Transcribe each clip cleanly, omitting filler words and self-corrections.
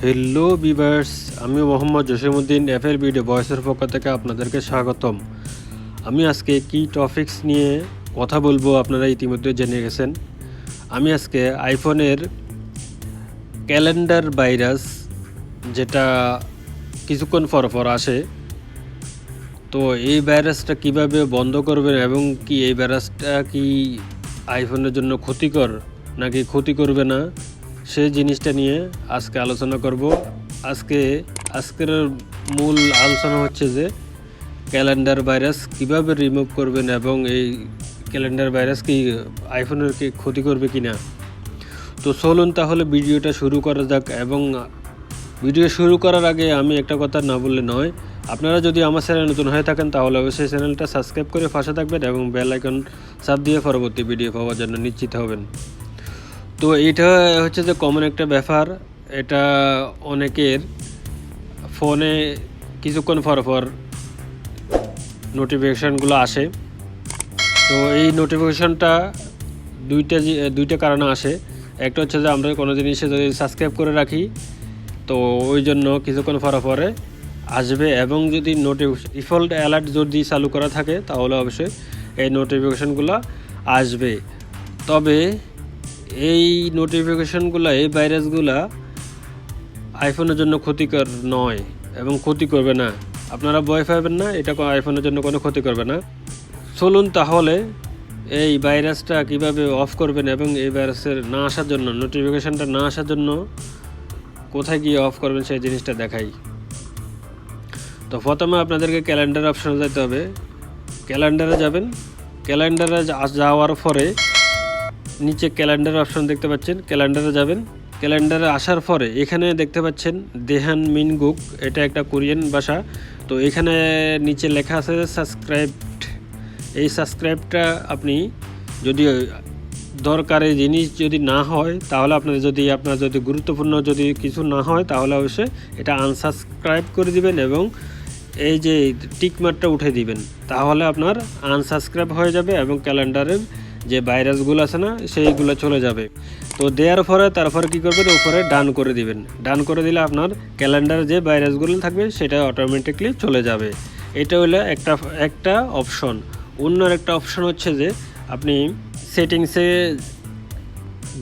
Hello viewers, আমি মোহাম্মদ জসিমউদ্দিন অ্যাপলভিডিওভয়েসের পক্ষ থেকে আপনাদেরকে স্বাগতম। আমি আজকে কি টপিকস নিয়ে কথা বলবো আপনারা ইতিমধ্যে জেনে গেছেন। আমি আজকে আইফোনের ক্যালেন্ডার ভাইরাস, যেটা কিছুক্ষণ পর আসে, তো এই ভাইরাসটা কিভাবে বন্ধ করবেন এবং কি এই ভাইরাসটা কি আইফোনের জন্য ক্ষতিকর নাকি ক্ষতি করবে না, সেই জিনিসটা নিয়ে আজকে আলোচনা করব। আজকের মূল আলোচনা হচ্ছে যে ক্যালেন্ডার ভাইরাস কিভাবে রিমুভ করবেন এবং এই ক্যালেন্ডার ভাইরাস কি আইফোনের কি ক্ষতি করবে কি না। তো চলুন তাহলে ভিডিওটা শুরু করা যাক। এবং ভিডিও শুরু করার আগে আমি একটা কথা না বললে নয়, আপনারা যদি আমার চ্যানেল নতুন হয়ে থাকেন তাহলে অবশ্যই চ্যানেলটা সাবস্ক্রাইব করে পাশে থাকবেন এবং বেল আইকন চাপ দিয়ে পরবর্তী ভিডিও পাওয়ার জন্য নিশ্চিত হবেন। তো এটা হচ্ছে যে কমন একটা ব্যাপার, এটা অনেকের ফোনে কিছুক্ষণ পর নোটিফিকেশানগুলো আসে। তো এই নোটিফিকেশানটা দুইটা কারণে আসে। একটা হচ্ছে যে আমরা কোনো জিনিসে যদি সাবস্ক্রাইব করে রাখি তো ওই জন্য কিছুক্ষণ পরে আসবে, এবং যদি ডিফল্ট অ্যালার্ট যদি চালু করা থাকে তাহলে অবশ্যই এই নোটিফিকেশানগুলো আসবে। তবে এই নোটিফিকেশানগুলো, এই ভাইরাসগুলা আইফোনের জন্য ক্ষতিকর নয় এবং ক্ষতি করবে না। আপনারা ভয় পাবেন না, এটা আইফোনের জন্য কোনো ক্ষতি করবে না। চলুন তাহলে এই ভাইরাসটা কিভাবে অফ করবেন এবং এই ভাইরাসের না আসার জন্য, নোটিফিকেশানটা না আসার জন্য কোথায় গিয়ে অফ করবেন সেই জিনিসটা দেখাই। তো প্রথমে আপনাদেরকে ক্যালেন্ডার অপশনে যেতে হবে। ক্যালেন্ডারে যাবেন। ক্যালেন্ডারে যাওয়ার পরে নিচে ক্যালেন্ডার অপশন দেখতে পাচ্ছেন, ক্যালেন্ডারে যাবেন। ক্যালেন্ডারে আসার পরে এখানে দেখতে পাচ্ছেন দেহান মিনগুক, এটা একটা কোরিয়ান ভাষা। তো এখানে নিচে লেখা আছে সাবস্ক্রাইবড। এই সাবস্ক্রাইবটা আপনি যদি দরকারি জিনিস যদি না হয় তাহলে আপনার যদি গুরুত্বপূর্ণ যদি কিছু না হয় তাহলে অবশ্যই এটা আনসাবস্ক্রাইব করে দিবেন এবং এই যে টিক মার্কটা উঠে দিবেন, তাহলে আপনার আনসাবস্ক্রাইব হয়ে যাবে এবং ক্যালেন্ডারের যে ভাইরাসগুলো আছে না সেইগুলো চলে যাবে। তো দেওয়ার পরে তারপরে কী করবেন, উপরে ডান করে দিবেন। ডান করে দিলে আপনার ক্যালেন্ডারে যে ভাইরাসগুলো থাকবে সেটা অটোমেটিকলি চলে যাবে। এটা হলো একটা অপশন। অন্য একটা অপশন হচ্ছে যে আপনি সেটিংসে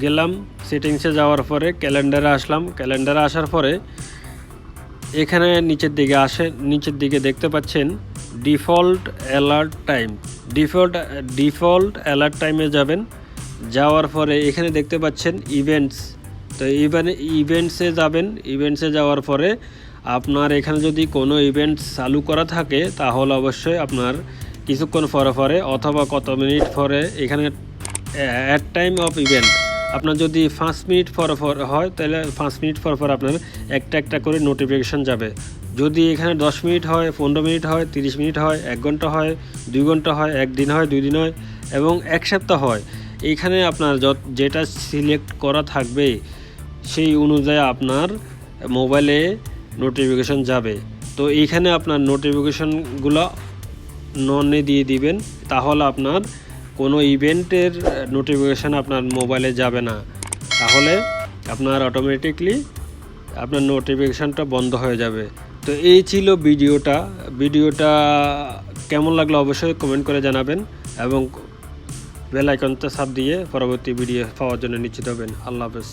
গেলাম, সেটিংসে যাওয়ার পরে ক্যালেন্ডারে আসলাম। ক্যালেন্ডারে আসার পরে এখানে নিচের দিকে দেখতে পাচ্ছেন default alert time. Default alert টাইমে যাবেন। যাওয়ার পরে এখানে দেখতে পাচ্ছেন ইভেন্টস। তো ইভেন্টসে যাবেন। ইভেন্টসে যাওয়ার পরে আপনার এখানে যদি কোনো ইভেন্ট চালু করা থাকে তাহলে অবশ্যই আপনার কিছুক্ষণ পরে অথবা কত মিনিট পরে এখানে অ্যাট টাইম অফ ইভেন্ট, আপনার যদি 5 মিনিট পর হয় তাহলে 5 মিনিট পর আপনার একটা করে নোটিফিকেশান যাবে। যদি এখানে 10 মিনিট হয়, 15 মিনিট হয়, 30 মিনিট হয়, 1 ঘন্টা হয়, 2 ঘন্টা হয়, 1 দিন হয়, 2 দিন হয় এবং 1 সপ্তাহ হয়, এইখানে আপনার যেটা সিলেক্ট করা থাকবে সেই অনুযায়ী আপনার মোবাইলে নোটিফিকেশান যাবে। তো এইখানে আপনার নোটিফিকেশানগুলো ননে দিয়ে দিবেন, তাহলে আপনার কোনো ইভেন্টের নোটিফিকেশান আপনার মোবাইলে যাবে না। তাহলে আপনার অটোমেটিকলি আপনার নোটিফিকেশানটা বন্ধ হয়ে যাবে। তো এই ছিল ভিডিওটা কেমন লাগলো অবশ্যই কমেন্ট করে জানাবেন এবং বেল আইকনটা চাপ দিয়ে পরবর্তী ভিডিও পাওয়ার জন্য নিশ্চিত হবেন। আল্লাহ হাফেজ।